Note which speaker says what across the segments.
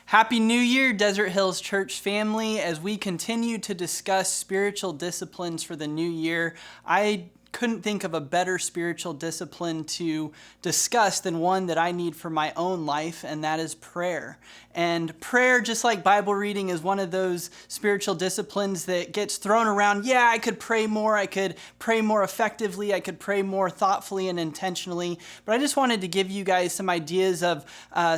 Speaker 1: Happy New Year, Desert Hills Church family. As we continue to discuss spiritual disciplines for the new year, I couldn't think of a better spiritual discipline to discuss than one that I need for my own life, and that is prayer. And prayer, just like Bible reading, is one of those spiritual disciplines that gets thrown around. Yeah, I could pray more. I could pray more effectively. I could pray more thoughtfully and intentionally. But I just wanted to give you guys some ideas of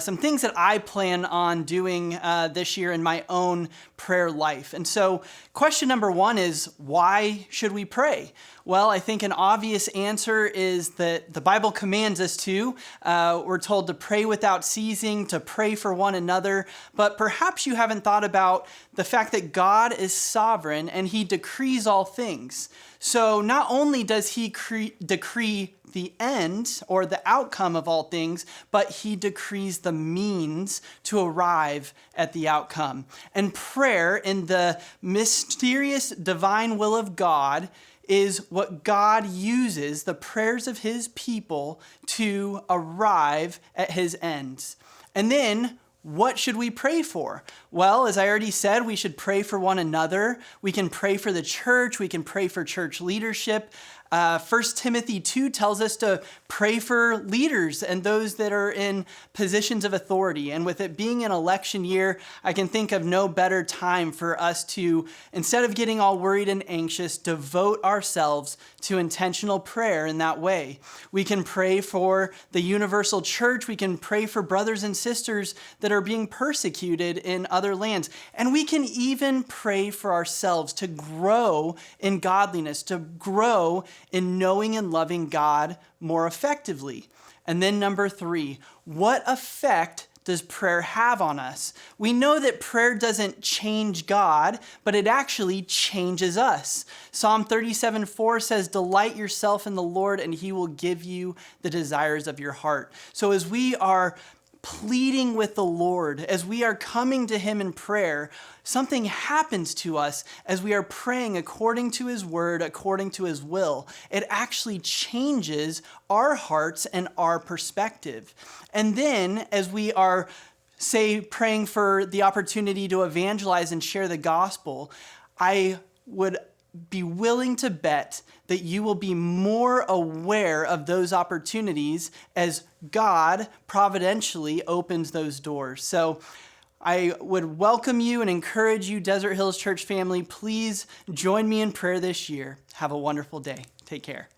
Speaker 1: some things that I plan on doing this year in my own prayer life. And so question number one is, why should we pray? Well, I think an obvious answer is that the Bible commands us to. We're told to pray without ceasing, to pray for one another. But perhaps you haven't thought about the fact that God is sovereign and He decrees all things. So not only does He decree the end or the outcome of all things, but He decrees the means to arrive at the outcome. And prayer, in the mysterious divine will of God, is what God uses, the prayers of His people, to arrive at His ends. And then, what should we pray for? Well, as I already said, we should pray for one another. We can pray for the church. We can pray for church leadership. 1 Timothy 2 tells us to pray for leaders and those that are in positions of authority. And with it being an election year, I can think of no better time for us to, instead of getting all worried and anxious, devote ourselves to intentional prayer in that way. We can pray for the universal church. We can pray for brothers and sisters that are being persecuted in other lands. And we can even pray for ourselves to grow in godliness, to grow in knowing and loving God more effectively. And then number 3, what effect does prayer have on us? We know that prayer doesn't change God, but it actually changes us. Psalm 37:4 says, "Delight yourself in the Lord, and He will give you the desires of your heart." So as we are pleading with the Lord, as we are coming to Him in prayer, something happens to us as we are praying according to His word, according to His will. It actually changes our hearts and our perspective. And then as we are, say, praying for the opportunity to evangelize and share the gospel, I would be willing to bet that you will be more aware of those opportunities as God providentially opens those doors. So I would welcome you and encourage you, Desert Hills Church family, please join me in prayer this year. Have a wonderful day. Take care.